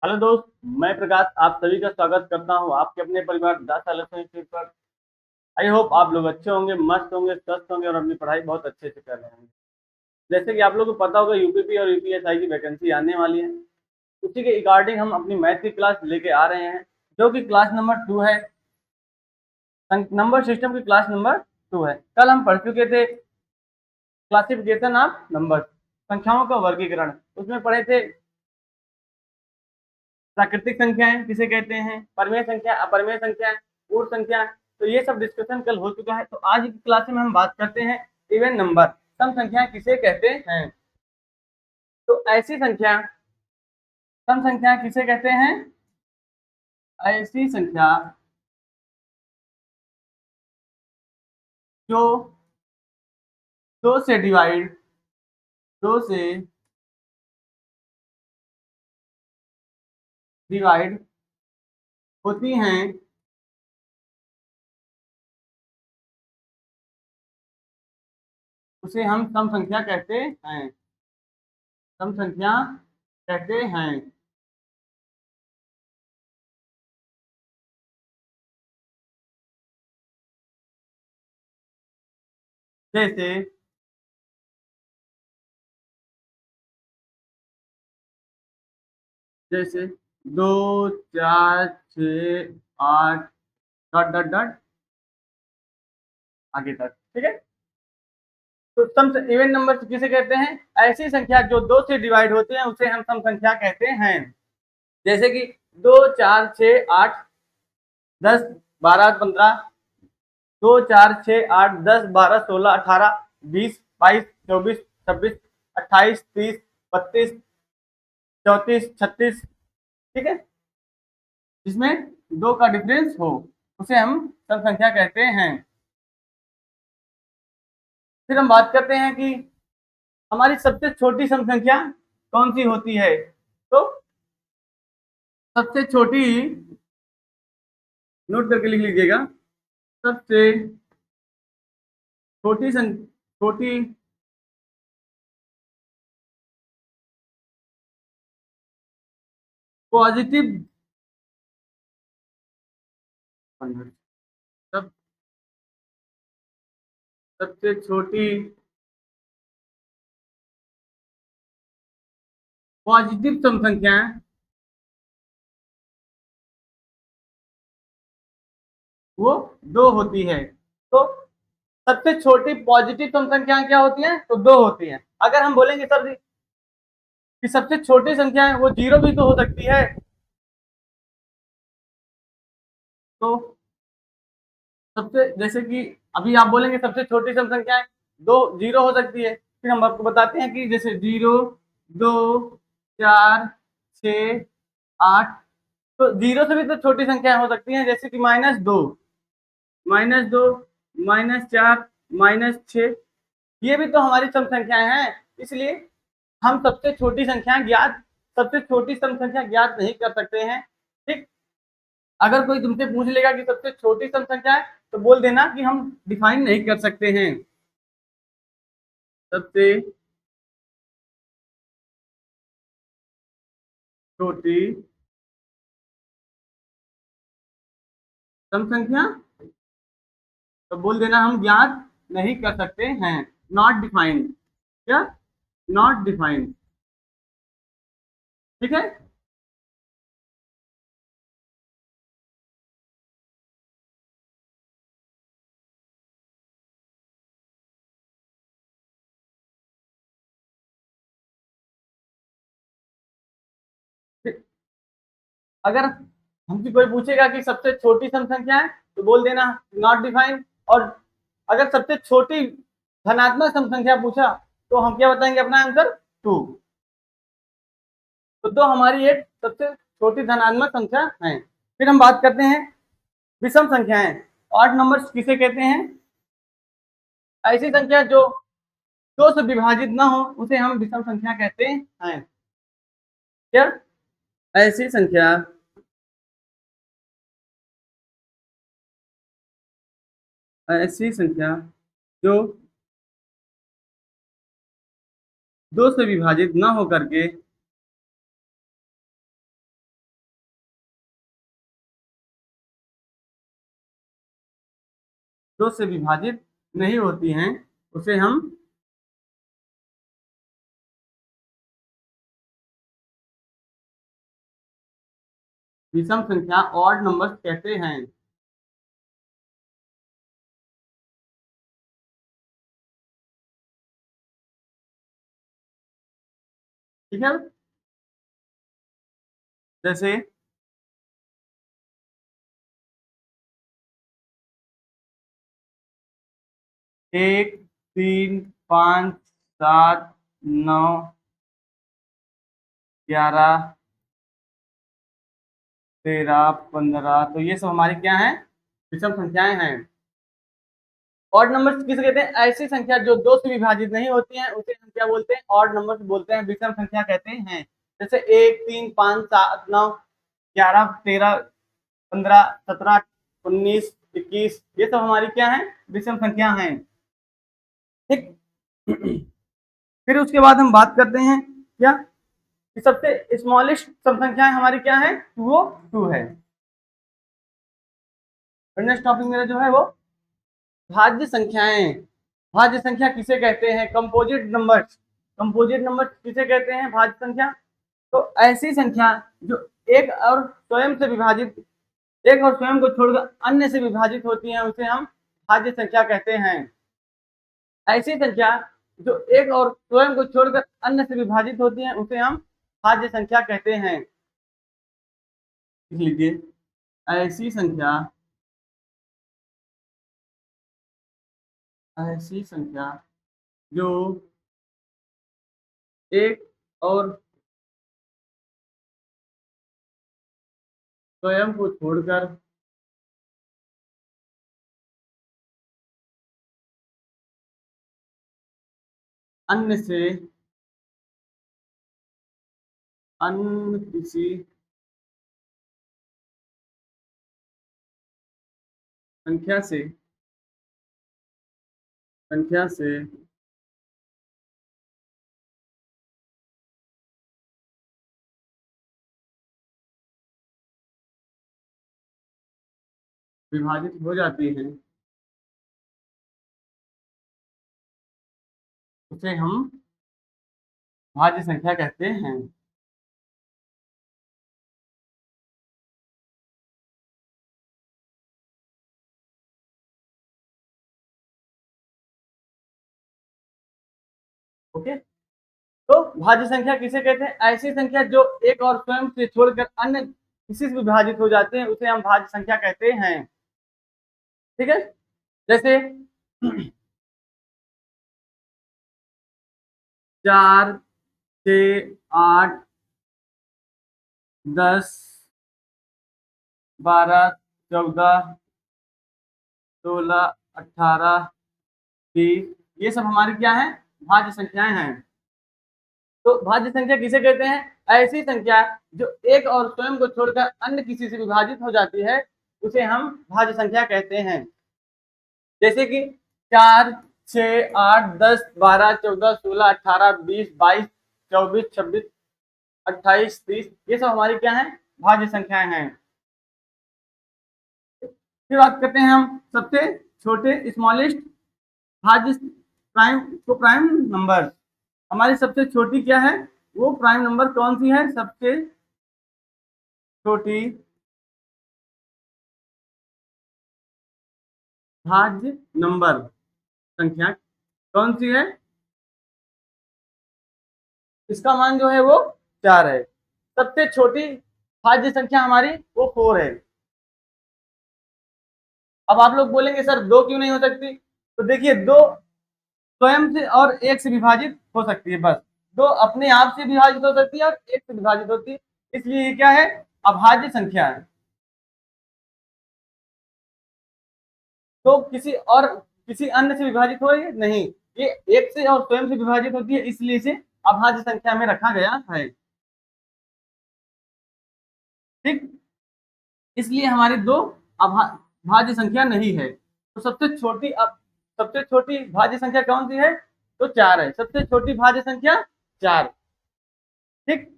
Hello दोस्त। मैं प्रकाश आप सभी का स्वागत करता हूं आपके अपने परिवार दास आलस्य इंस्टीट्यूट पर। आई होप आप लोग अच्छे होंगे, मस्त होंगे, स्वस्थ होंगे और अपनी पढ़ाई बहुत अच्छे से कर रहे होंगे। जैसे कि आप लोगों को पता होगा यूपीपी और यूपीएसआई की वैकेंसी आने वाली है। उसी के अकॉर्डिंग हम अपनी मैथ की क्लास लेके आ रहे हैं, जो कि क्लास नंबर 2 है। नंबर सिस्टम की क्लास नंबर 2 है। कल हम पढ़ चुके थे क्लासिफिकेशन ऑफ नंबर, संख्याओं का वर्गीकरण। उसमें पढ़े थे प्राकृतिक संख्याएं किसे कहते हैं, परमेय संख्या, अपरमेय संख्या, पूर्ण संख्या। तो ये सब डिस्कशन कल हो चुका है। तो आज की क्लास में हम बात करते हैं इवन नंबर, सम संख्या किसे कहते हैं। तो ऐसी संख्या, सम संख्या किसे कहते हैं। ऐसी संख्या जो दो से डिवाइड, दो से डिवाइड होती हैं, उसे हम सम संख्या कहते हैं। सम संख्या कहते हैं। जैसे जैसे 2, 4, 6, 8, डॉट डॉट डॉट आगे तक। ठीक है। तो सम इवन नंबर किसे कहते हैं। ऐसी संख्या जो दो से डिवाइड होते हैं उसे हम सम संख्या कहते हैं। जैसे कि 2, 4, 6, 8, 10, 12, 15, 2, 4, 6, 8, 10, 12, 16, 18, 20, 22, 23, 24, 26, ठीक है। जिसमें दो का डिफरेंस हो उसे हम सम संख्या कहते हैं। फिर हम बात करते हैं कि हमारी सबसे छोटी सम संख्या कौन सी होती है। तो सबसे छोटी, नोट करके लिख लीजिएगा, सबसे छोटी पॉजिटिव, सब सबसे छोटी पॉजिटिव सम संख्याएं वो दो होती है। तो सबसे छोटी पॉजिटिव सम संख्याएं क्या होती हैं, तो दो होती हैं। अगर हम बोलेंगे सर जी कि सबसे छोटी संख्या है वो जीरो भी तो हो सकती है, तो सबसे जैसे कि अभी आप बोलेंगे सबसे छोटी सम संख्या है दो जीरो हो सकती है। फिर हम आपको बताते हैं कि जैसे 0, 2, 4, 6, 8। तो जीरो से भी तो छोटी संख्याएं हो सकती हैं, जैसे कि -2, -2, -4, -6। ये भी तो हमारी सम संख्याएं हैं। इसलिए हम सबसे छोटी सम संख्या ज्ञात नहीं कर सकते हैं। ठीक। अगर कोई तुमसे पूछ लेगा कि सबसे छोटी सम संख्या है तो बोल देना कि हम डिफाइन नहीं कर सकते हैं। सबसे छोटी सम संख्या तो बोल देना हम ज्ञात नहीं कर सकते हैं। Not defined. क्या? Not defined. ठीक है। अगर हमसे कोई पूछेगा कि सबसे छोटी सम संख्या है तो बोल देना नॉट डिफाइंड। और अगर सबसे छोटी धनात्मक सम संख्या पूछा तो हम क्या बताएंगे अपना आंसर, 2। तो दो हमारी एक सबसे छोटी धनात्मक संख्या है। फिर हम बात करते हैं विषम संख्याएं। ऑड नंबर्स किसे कहते हैं। ऐसी संख्या जो दो से विभाजित ना हो उसे हम विषम संख्या कहते हैं। क्या? ऐसी संख्या, ऐसी संख्या जो दो से विभाजित ना हो करके 2 से विभाजित नहीं होती हैं उसे हम विषम संख्या ऑड नंबर्स कहते हैं। ठीक है, जैसे 1, 3, 5, 7, 9, 11, 13, 15, तो ये सब हमारी क्या है, विषम संख्याएं हैं। ऑड नंबर्स किसे कहते हैं, ऐसी संख्या जो 2 से विभाजित नहीं होती हैं उसे हम क्या बोलते हैं, ऑड नंबर्स बोलते हैं, विषम संख्या कहते हैं। जैसे 1, 3, 5, 7, 9, 11, 13, 15, 17, 19, 21, ये सब हमारी क्या है, विषम संख्या हैं। ठीक। फिर उसके बाद हम बात करते हैं क्या, कि सबसे स्मॉलेस्ट सम संख्याएं हमारी क्या है, वो 2 है। नेक्स्ट टॉपिक मेरा जो है वो भाज्य संख्याएं। भाज्य संख्या किसे कहते हैं, कंपोजिट नंबर्स। कंपोजिट नंबर किसे कहते हैं, भाज्य संख्या। तो ऐसी संख्या जो एक और स्वयं से विभाजित, एक और स्वयं को छोड़कर अन्य से विभाजित होती है उसे हम भाज्य संख्या कहते हैं। ऐसी संख्या जो एक और स्वयं को छोड़कर अन्य से विभाजित होती है उसे हम भाज्य संख्या कहते हैं। लिख लीजिए, ऐसी संख्या, ऐसी संख्या जो एक और स्वयं को छोड़कर अन्य से, अन्य किसी संख्या से, संख्या से विभाजित हो जाती है उसे हम भाज्य संख्या कहते हैं। ओके, तो भाज्य संख्या किसे कहते हैं, ऐसी संख्या जो एक और स्वयं से छोड़कर अन्य किसी से विभाजित हो जाते हैं उसे हम भाज्य संख्या कहते हैं। ठीक है, जैसे 4, 6, 8, 10, 12, 14, 16, 18, 20, ये सब हमारी क्या है, भाज्य संख्याएं हैं। तो भाज्य संख्या किसे कहते हैं, ऐसी संख्या जो एक और स्वयं को छोड़कर अन्य किसी से विभाजित हो जाती है उसे हम भाज्य संख्या कहते हैं। जैसे कि 4, 6, 8, 10, 12, 14, 16, 18, 20, 22, 24, 26, 28, 30, ये सब हमारी क्या है, भाज्य संख्याएं हैं। फिर बात करते हैं हम सबसे छोटे स्मॉलेस्ट भाज्य प्राइम, तो प्राइम नंबर हमारी सबसे छोटी क्या है, वो प्राइम नंबर कौन सी है, सबसे छोटी भाज्य नंबर संख्या कौन सी है, इसका मान जो है वो 4 है। सबसे छोटी भाज्य संख्या हमारी वो 4 है। अब आप लोग बोलेंगे सर 2 क्यों नहीं हो सकती, तो देखिए 2 स्वयं से और 1 से विभाजित हो सकती है, बस 2 अपने आप से विभाजित हो सकती है और 1 से विभाजित होती है, इसलिए ये क्या है, अभाज्य संख्या है। तो किसी और किसी अन्य से विभाजित हो नहीं, ये 1 से और स्वयं से विभाजित होती है, इसलिए इसे अभाज्य संख्या में रखा गया है। ठीक, इसलिए हमारी 2 भाज्य संख्या नहीं है। तो सबसे छोटी, अब सबसे छोटी भाज्य संख्या कौन सी है, तो 4 है, सबसे छोटी भाज्य संख्या 4। ठीक,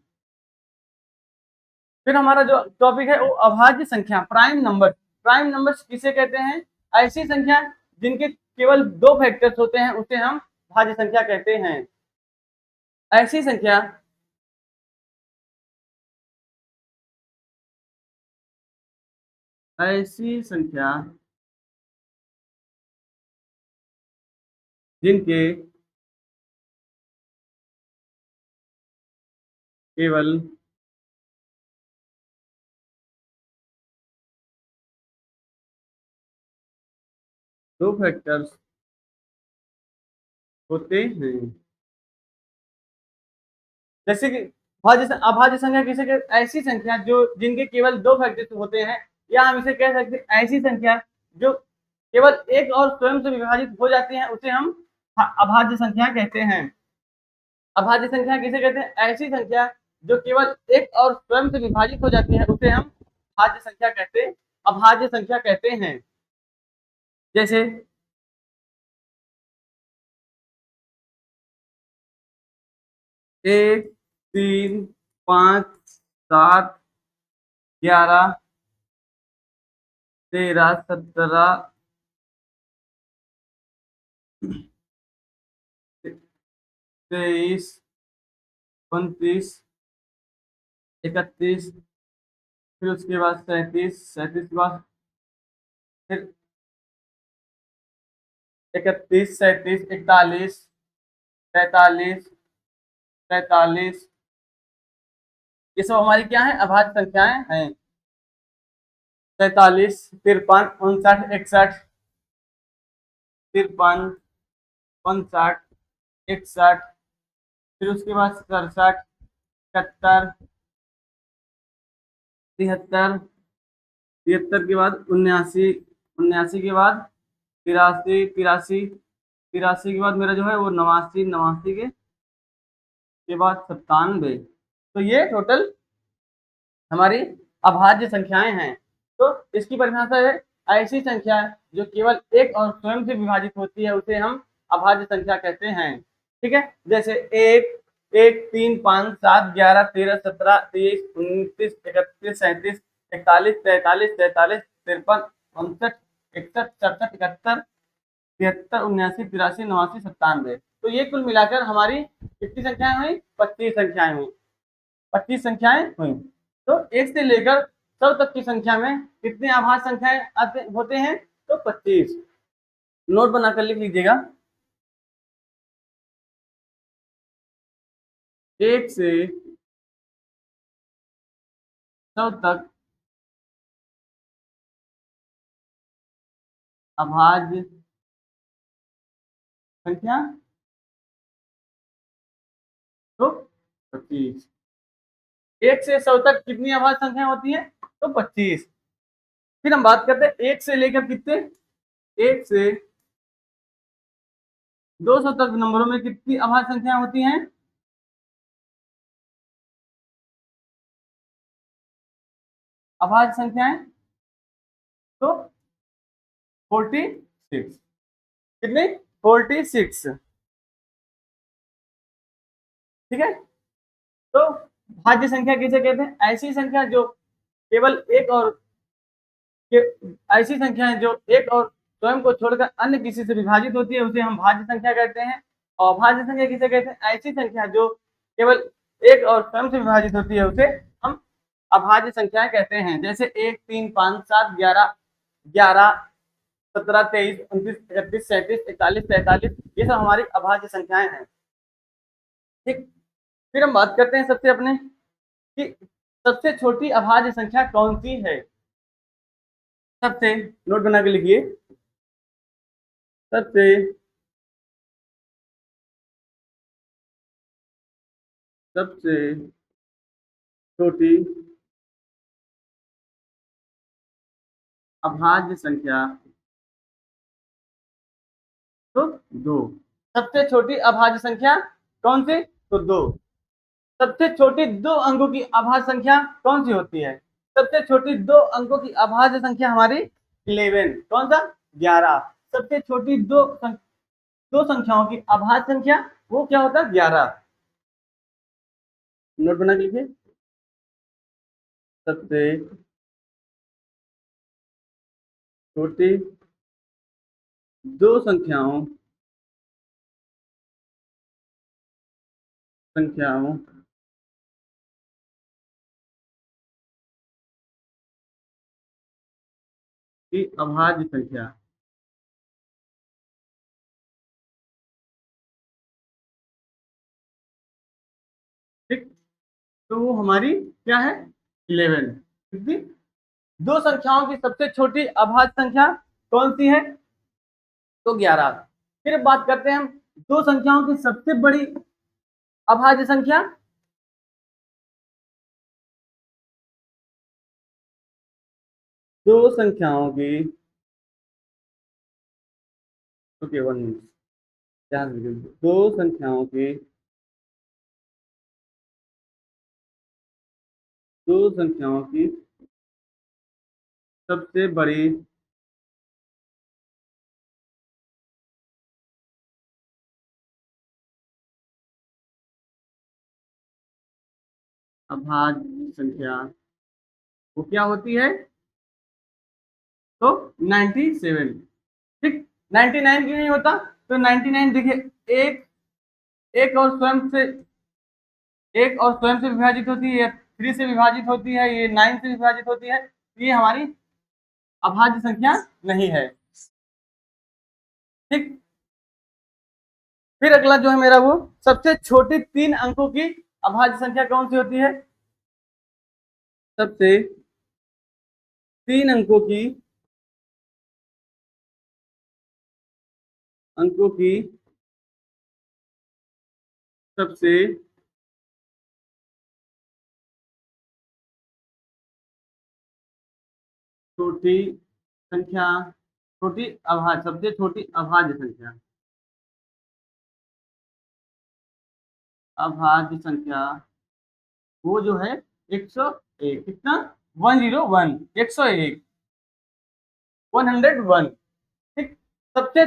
फिर हमारा जो टॉपिक है वो अभाज्य संख्या, प्राइम नंबर। प्राइम नंबर किसे कहते हैं, ऐसी संख्या जिनके केवल 2 फैक्टर्स होते हैं उसे हम भाज्य संख्या कहते हैं। ऐसी संख्या ऐसी संख्या जिनके केवल 2 फैक्टर्स होते हैं। जैसे कि अभाज्य संख्या किसे कहते, ऐसी संख्या जो जिनके केवल 2 फैक्टर्स होते हैं, या हम इसे कह सकते हैं ऐसी संख्या जो केवल एक और स्वयं से विभाजित हो जाती है उसे हम अभाज्य संख्या कहते हैं। अभाज्य संख्या किसे कहते हैं, ऐसी संख्या जो केवल एक और स्वयं से विभाजित हो जाती है उसे हम भाज्य संख्या कहते अभाज्य संख्या कहते हैं। जैसे 1, 3, 5, 7, 11, 13, 17, 23, 29, 31, फिर उसके बाद 37, 37 के बाद फिर 31, 37, 41, 43, 43, ये सब हमारी क्या है, अभाज्य संख्याएं हैं। 43, 53, 59, 61, 53, 59, 61, फिर उसके बाद 67, 71, 73, 73 के बाद 79, 79 के बाद 83, 83, 83 के बाद मेरा जो है वो 89, 89 के बाद 97। तो ये टोटल हमारी अभाज्य संख्याएं हैं। तो इसकी परिभाषा है, ऐसी संख्या जो केवल एक और स्वयं से विभाजित होती है उसे हम अभाज्य संख्या कहते हैं। ठीक है, जैसे 1, 1, 3, 5, 7, 11, 13, 17, 23, 29, 31, 37, 41, 43, 43, 53, 59, 61, 67, 71, 73, 79, 83, 89, 97। तो ये कुल मिलाकर हमारी कितनी संख्याएं हुई, 25 संख्याएं हुई। 25 संख्याएं हुई। तो 1 से लेकर 100 तक की संख्या में कितने आभाज्य संख्याएं आते होते हैं, तो 25। नोट बनाकर लिख लीजिएगा। 1 से 100 तक अभाज्य संख्या तो 25। 1 से 100 तक कितनी अभाज्य संख्या होती है, तो 25। फिर हम बात करते हैं 1 से लेकर कितने, 1 से 200 तक नंबरों में कितनी अभाज्य संख्या होती हैं, अभाज्य संख्याएं तो 46। कितनी, 46। ठीक है, तो भाज्य संख्या किसे कहते हैं, ऐसी संख्या जो केवल एक और के, ऐसी संख्या है जो एक और स्वयं को छोड़कर अन्य किसी से विभाजित होती है उसे हम भाज्य संख्या कहते हैं। और भाज्य संख्या किसे कहते हैं, ऐसी संख्या जो केवल एक और स्वयं से विभाजित होती है उसे हम अभाज्य संख्याएं कहते हैं। जैसे 1, 3, 5, 7, 11, 11, 17, 23, 29, 31, 37, 41, 43, ये सब हमारी अभाज्य संख्याएं हैं। ठीक, फिर हम बात करते हैं सबसे अपने कि सबसे छोटी अभाज्य संख्या कौन सी है। सबसे, नोट बना के लिखिए, सबसे सबसे छोटी अभाज्य संख्या तो 2। सबसे छोटी अभाज्य संख्या कौन सी, तो 2। सबसे छोटी 2 अंकों की अभाज्य संख्या कौन सी होती है, सबसे छोटी 2 अंकों की अभाज्य संख्या हमारी 11, कौन सा, 11। सबसे छोटी दो संख्याओं की अभाज्य संख्या वो क्या होता है, 11। नोट बना लीजिए, सबसे छोटी दो संख्याओं की अभाज्य संख्या। ठीक, तो वो हमारी क्या है, 11। कितनी, दो संख्याओं की सबसे छोटी अभाज्य संख्या कौन सी है, तो 11। फिर बात करते हैं हम दो संख्याओं की सबसे बड़ी अभाज्य संख्या। दो संख्याओं की, ओके वन मिनट, दो संख्याओं की, दो संख्याओं की सबसे बड़ी अभाज्य संख्या वो क्या होती है, तो 97। ठीक, 99 क्यों नहीं होता, तो 99 देखिए एक, एक और स्वयं से, एक और स्वयं से विभाजित होती है, 3 से विभाजित होती है, ये 9 से विभाजित होती है, ये हमारी अभाज्य संख्या नहीं है। ठीक, फिर अगला जो है मेरा वो सबसे छोटी 3 अंकों की अभाज्य संख्या कौन सी होती है, सबसे 3 अंकों की सबसे छोटी संख्या, छोटी अभाज्य, सबसे छोटी अभाज्य संख्या, अभाज्य संख्या वो जो है 101, कितना, 101, 101, 101। ठीक, सबसे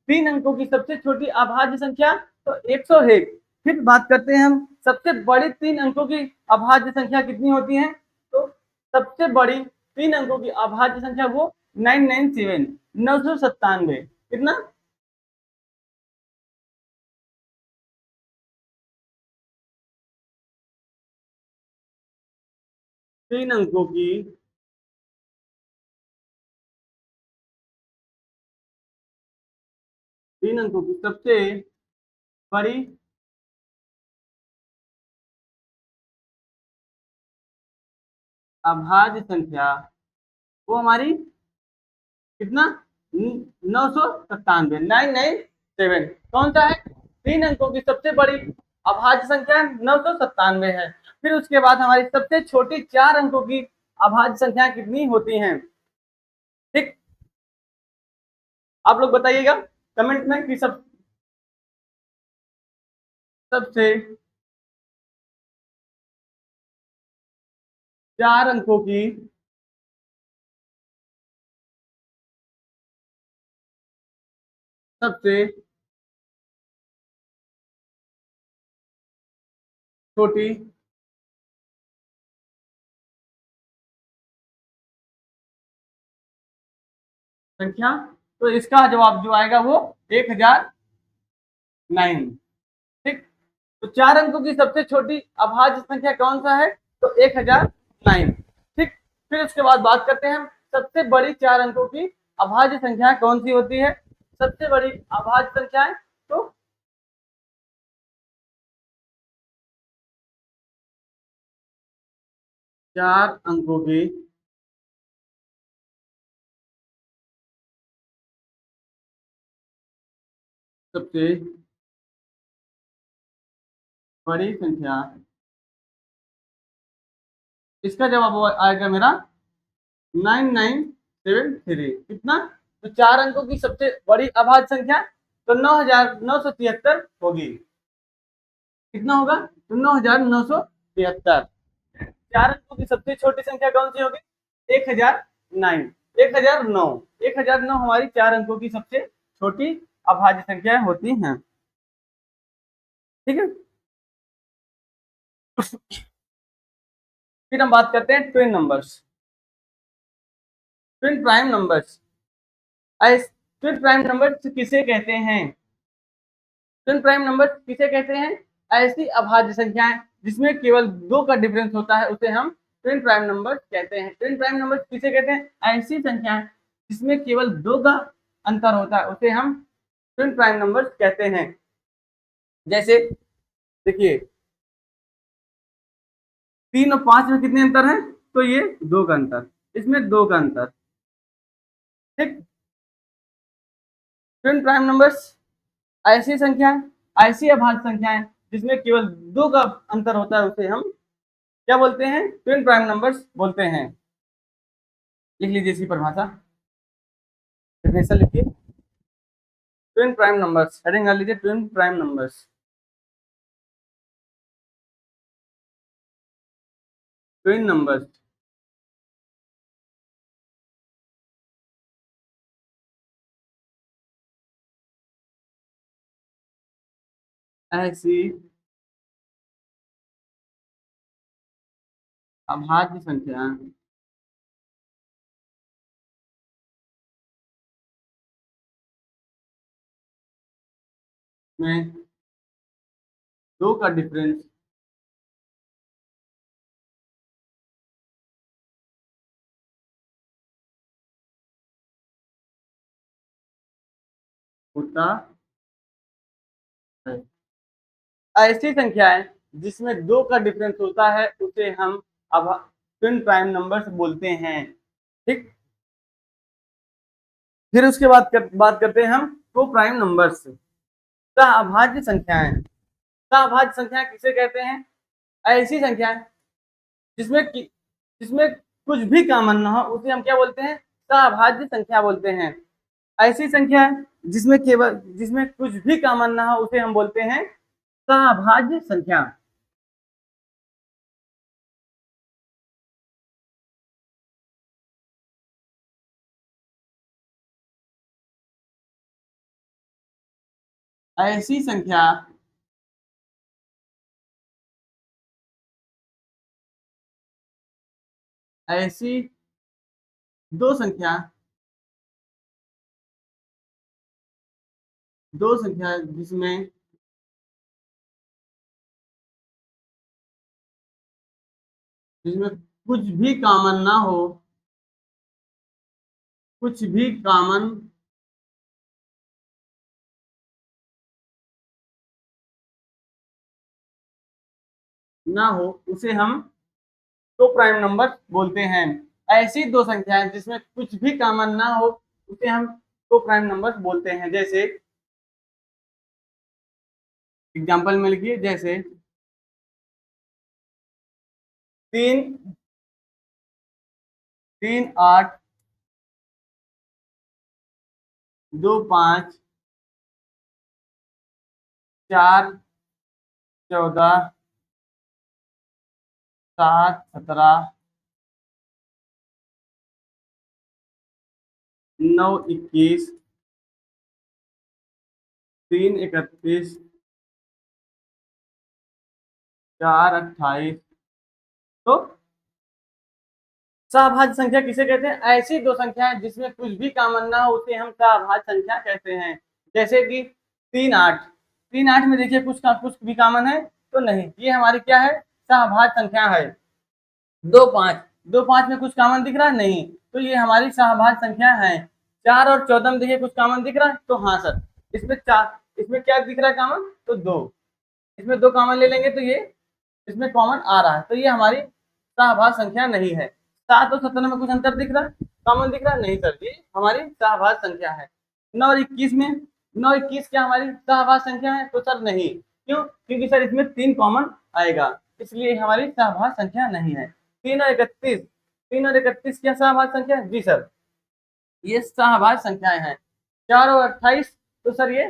3 अंकों की सबसे छोटी अभाज्य संख्या तो 101। फिर बात करते हैं हम सबसे बड़ी 3 अंकों की अभाज्य संख्या कितनी होती है, तो सबसे बड़ी 3 अंकों की अभाज्य संख्या वो 997, 997। कितना, 3 अंकों की, 3 अंकों की सबसे बड़ी अभाज्य संख्या वो हमारी कितना, 997, 997। कौन सा है, 3 अंकों की सबसे बड़ी अभाज्य संख्या 997 है। फिर उसके बाद हमारी सबसे छोटी 4 अंकों की अभाज्य संख्या कितनी होती हैं। ठीक, आप लोग बताइएगा कमेंट में कि सबसे 4 अंकों की सबसे छोटी संख्या, तो इसका जवाब जो आएगा वो 1009। ठीक, तो 4 अंकों की सबसे छोटी अभाज्य संख्या कौन सा है, तो 1009। ठीक, फिर उसके बाद बात करते हैं हम सबसे बड़ी 4 अंकों की अभाज्य संख्या कौन सी होती है। सबसे बड़ी अभाज्य संख्या तो 4 अंकों की सबसे बड़ी संख्या, इसका जवाब आएगा मेरा 9973। कितना, तो 4 अंकों की सबसे बड़ी अभाज्य संख्या तो 9973 होगी। कितना होगा, तो 9973। 4 अंकों की सबसे छोटी संख्या कौन सी होगी, 1009। 1009, 1009 हमारी 4 अंकों की सबसे छोटी अभाज्य संख्या होती हैं। ठीक है, फिर हम बात करते हैं twin numbers, twin prime numbers. Twin prime number किसे कहते हैं? ट्विन प्राइम नंबर किसे कहते हैं? ऐसी अभाज्य संख्याएं जिसमें केवल 2 का डिफरेंस होता है उसे हम ट्विन प्राइम नंबर कहते हैं। ट्विन प्राइम नंबर किसे कहते हैं? ऐसी संख्याएं जिसमें केवल 2 का अंतर होता है उसे हम ट्विन प्राइम नंबर कहते हैं। जैसे देखिए 3 और 5 में कितने अंतर है? तो ये 2 का अंतर, इसमें 2 का अंतर। ठीक, ट्विन प्राइम नंबर्स ऐसी संख्याएं, ऐसी अभाज्य संख्याएं जिसमें केवल 2 का अंतर होता है उसे हम क्या बोलते हैं? ट्विन प्राइम नंबर्स बोलते हैं। लिख लीजिए इसकी परिभाषा, डेफिनेशन लिखिए। ट्विन प्राइम नंबर्स, हेडिंग डाल लीजिए twin prime numbers. Twin numbers ऐसी अभाज्य संख्या में 2 का डिफरेंस होता है। ऐसी संख्याएं जिसमें 2 का डिफरेंस होता है उसे हम अब ट्विन प्राइम नंबर्स बोलते हैं। ठीक, फिर उसके बाद बात करते हैं हम को प्राइम नंबर्स, अभाज्य संख्याएं। अभाज्य संख्याएं किसे कहते हैं? ऐसी संख्याएं जिसमें कुछ भी कॉमन ना हो उसे हम क्या बोलते हैं? अभाज्य संख्या बोलते हैं। ऐसी संख्या है जिसमें कुछ भी कॉमन ना हो उसे हम बोलते हैं अभाज्य संख्या। ऐसी संख्या ऐसी दो संख्या जिसमें कुछ भी कॉमन ना हो, कुछ भी कॉमन ना हो उसे हम तो प्राइम नंबर बोलते हैं। ऐसी दो संख्याएं जिसमें कुछ भी कॉमन ना हो उसे हम तो प्राइम नंबर बोलते हैं। जैसे एग्जांपल में लिखिए, जैसे 3 3 8 2 5 4 14 7 17 9 21 3 31 4 28। तो सहभाज्य संख्या किसे कहते हैं? ऐसी दो संख्याएं जिसमें कुछ भी कॉमन ना हो उसे हम सहभाज्य संख्या कहते हैं। जैसे कि 3 8 में देखिए कुछ भी कॉमन है तो नहीं, ये हमारी क्या है? सहभाज्य संख्या है। 2 5 में कुछ कॉमन दिख रहा है? नहीं, तो ये हमारी सहभाज्य संख्या है। 4 और 14 में देखिए कुछ कॉमन दिख रहा है? तो हाँ सर, इसमें क्या दिख रहा है कॉमन? तो 2, इसमें 2 कॉमन ले लेंगे तो ये इसमें कॉमन आ रहा है, तो ये हमारी सहभाज्य संख्या नहीं है। 7 और 17 में कुछ अंतर दिख रहा है? कॉमन दिख रहा है? नहीं सर, ये हमारी सहभाज्य संख्या है। 9 और 21 में 9 21 क्या हमारी सहभाज्य संख्या है? तो सर नहीं, क्यों? क्योंकि सर इसमें 3 कॉमन आएगा, इसलिए हमारी सहभाज्य संख्या नहीं है। 3 और 31 क्या सहभाज्य संख्या है? जी सर, ये सहभाज्य संख्याएं हैं। 4 और 28 तो सर ये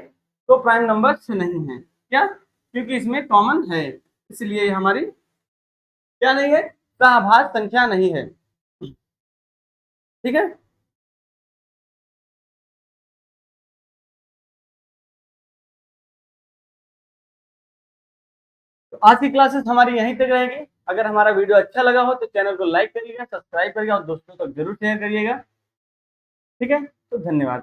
तो प्राइम नंबर से नहीं है। क्या? क्योंकि इसमें कॉमन है, इसलिए हमारी क्या नहीं है? सहभाज्य संख्या नहीं है। ठीक है, तो आज की क्लासेस हमारी यहीं तक रहेगी। अगर हमारा वीडियो अच्छा लगा हो तो चैनल को लाइक करिएगा, सब्सक्राइब करिएगा और दोस्तों तक जरूर शेयर करिएगा। ठीक है, तो धन्यवाद।